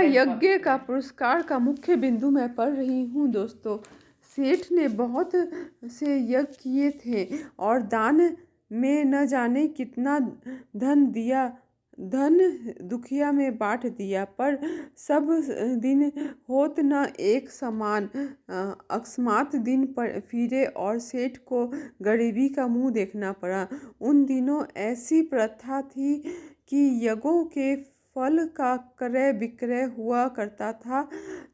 महायज्ञ का पुरस्कार का मुख्य बिंदु मैं पढ़ रही हूँ दोस्तों। सेठ ने बहुत से यज्ञ किए थे और दान में न जाने कितना धन दिया। धन दुखिया में बांट दिया, पर सब दिन होत न एक समान। अकस्मात दिन पर फिरे और सेठ को गरीबी का मुंह देखना पड़ा। उन दिनों ऐसी प्रथा थी कि यज्ञों के फल का क्रय विक्रय हुआ करता था।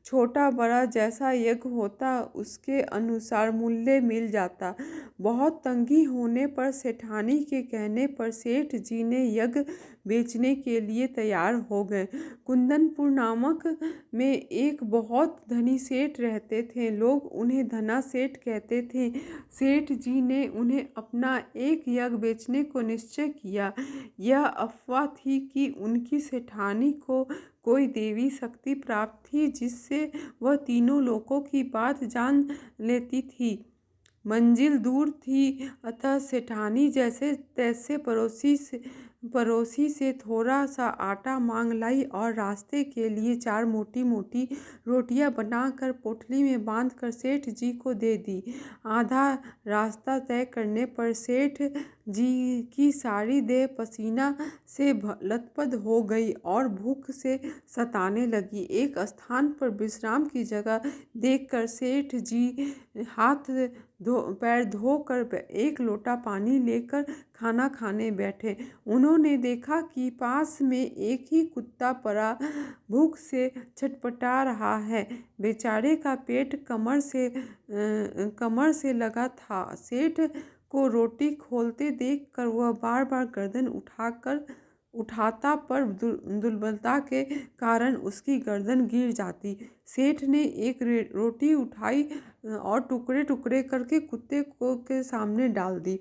छोटा बड़ा जैसा यज्ञ होता उसके अनुसार मूल्य मिल जाता। बहुत तंगी होने पर सेठानी के कहने पर सेठ जी ने यज्ञ बेचने के लिए तैयार हो गए। कुंदनपुर नामक में एक बहुत धनी सेठ रहते थे। लोग उन्हें धना सेठ कहते थे। सेठ जी ने उन्हें अपना एक यज्ञ बेचने को निश्चय किया। यह अफवाह थी कि उनकी सेठानी को कोई देवी शक्ति प्राप्त थी, जिससे वह तीनों लोकों की बात जान लेती थी। मंजिल दूर थी, अतः सेठानी जैसे तैसे पड़ोसी से थोड़ा सा आटा मांग लाई और रास्ते के लिए 4 मोटी मोटी रोटियां बनाकर पोटली में बांधकर सेठ जी को दे दी। आधा रास्ता तय करने पर सेठ जी की सारी देह पसीना से लथपथ हो गई और भूख से सताने लगी। एक स्थान पर विश्राम की जगह देखकर सेठ जी हाथ पैर धोकर एक लोटा पानी लेकर खाना खाने बैठे। उन्होंने देखा कि पास में एक ही कुत्ता पड़ा भूख से छटपटा रहा है। बेचारे का पेट कमर से लगा था। सेठ को रोटी खोलते देखकर वह बार बार गर्दन उठाता, पर दुर्बलता के कारण उसकी गर्दन गिर जाती। सेठ ने एक रोटी उठाई और टुकड़े टुकड़े करके कुत्ते के सामने डाल दी।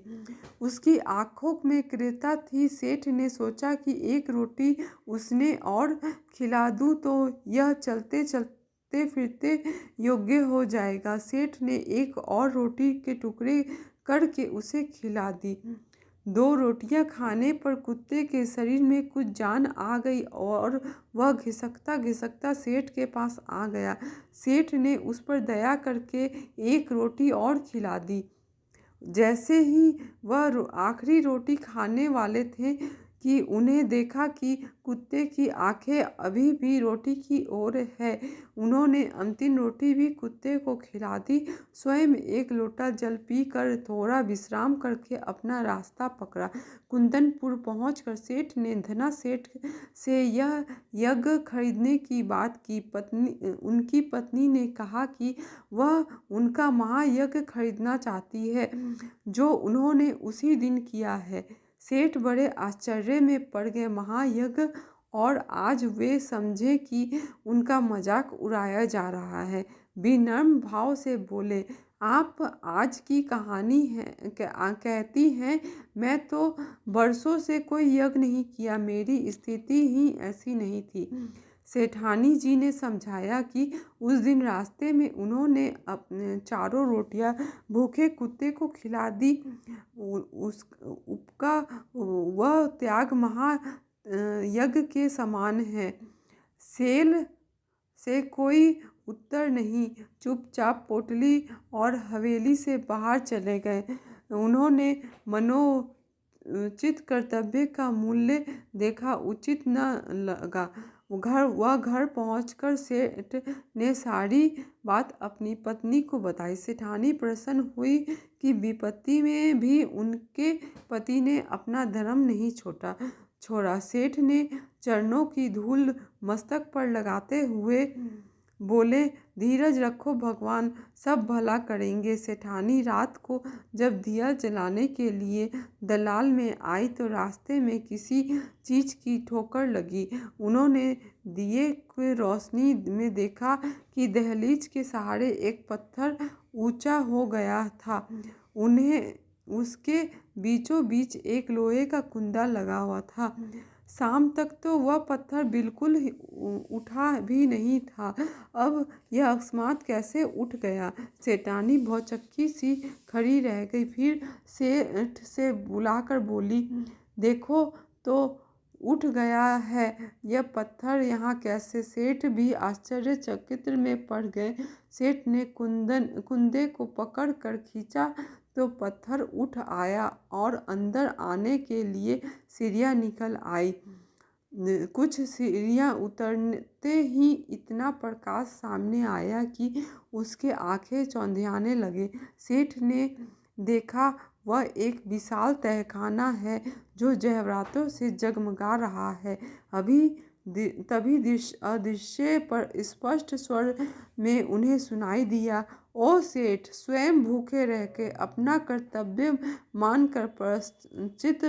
उसकी आंखों में क्रूरता थी। सेठ ने सोचा कि एक रोटी उसने और खिला दूं तो यह चलते चलते फिरते योग्य हो जाएगा। सेठ ने एक और रोटी के टुकड़े करके उसे खिला दी। 2 रोटियां खाने पर कुत्ते के शरीर में कुछ जान आ गई और वह घिसकता घिसकता सेठ के पास आ गया। सेठ ने उस पर दया करके एक रोटी और खिला दी। जैसे ही वह आखिरी रोटी खाने वाले थे कि उन्हें देखा कि कुत्ते की आंखें अभी भी रोटी की ओर है। उन्होंने अंतिम रोटी भी कुत्ते को खिला दी। स्वयं एक लोटा जल पीकर थोड़ा विश्राम करके अपना रास्ता पकड़ा। कुंदनपुर पहुंचकर सेठ ने धना सेठ से यह यज्ञ खरीदने की बात की। उनकी पत्नी ने कहा कि वह उनका महायज्ञ खरीदना चाहती है, जो उन्होंने उसी दिन किया है। सेठ बड़े आश्चर्य में पड़ गए। महायज्ञ! और आज वे समझे कि उनका मजाक उड़ाया जा रहा है। विनम्र भाव से बोले, आप आज की कहानी कहती हैं, मैं तो बरसों से कोई यज्ञ नहीं किया। मेरी स्थिति ही ऐसी नहीं थी। सेठानी जी ने समझाया कि उस दिन रास्ते में उन्होंने अपने 4 रोटियां भूखे कुत्ते को खिला दी। उसका वह त्याग यज्ञ के समान है। सेल से कोई उत्तर नहीं, चुपचाप पोटली और हवेली से बाहर चले गए। उन्होंने मनोचित कर्तव्य का मूल्य देखा, उचित न लगा। वह घर पहुंचकर सेठ ने सारी बात अपनी पत्नी को बताई। सेठानी प्रसन्न हुई कि विपत्ति में भी उनके पति ने अपना धर्म नहीं छोड़ा। सेठ ने चरणों की धूल मस्तक पर लगाते हुए बोले, धीरज रखो, भगवान सब भला करेंगे। सेठानी रात को जब दिया जलाने के लिए दलाल में आई तो रास्ते में किसी चीज की ठोकर लगी। उन्होंने दिए की रोशनी में देखा कि दहलीज के सहारे एक पत्थर ऊंचा हो गया था। उन्हें उसके बीचों बीच एक लोहे का कुंदा लगा हुआ था। शाम तक तो वह पत्थर बिल्कुल उठा भी नहीं था। अब यह अकस्मात कैसे उठ गया? सेठानी भौचक्की सी खड़ी रह गई। फिर सेठ से बुलाकर बोली, देखो तो उठ गया है। यह पत्थर यहाँ कैसे? सेठ भी आश्चर्यचकित में पड़ गए। सेठ ने कुंदे को पकड़ कर खींचा तो पत्थर उठ आया और अंदर आने के लिए सीढ़ियाँ निकल आई। कुछ सीढ़ियाँ उतरते ही इतना प्रकाश सामने आया कि उसके आंखें चौंधियाने लगे। सेठ ने देखा वह एक विशाल तहखाना है जो जहरातों से जगमगा रहा है। तभी अदृश्य पर स्पष्ट स्वर में उन्हें सुनाई दिया, ओ सेठ, स्वयं भूखे रह के अपना कर्तव्य मानकर प्रायश्चित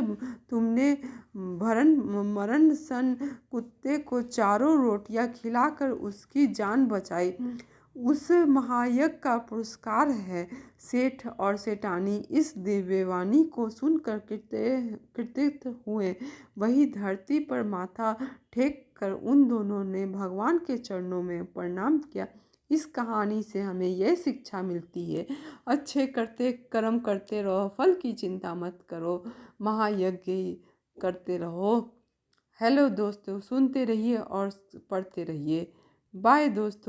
तुमने मरण सन कुत्ते को 4 रोटियां खिलाकर उसकी जान बचाई। उस महायज्ञ का पुरस्कार है। सेठ और सेठानी इस दिव्यवाणी को सुनकर कृतकृत हुए। वही धरती पर माथा टेक कर उन दोनों ने भगवान के चरणों में प्रणाम किया। इस कहानी से हमें यह शिक्षा मिलती है, अच्छे कर्म करते रहो, फल की चिंता मत करो, महायज्ञ करते रहो। हेलो दोस्तों, सुनते रहिए और पढ़ते रहिए। बाय दोस्तों।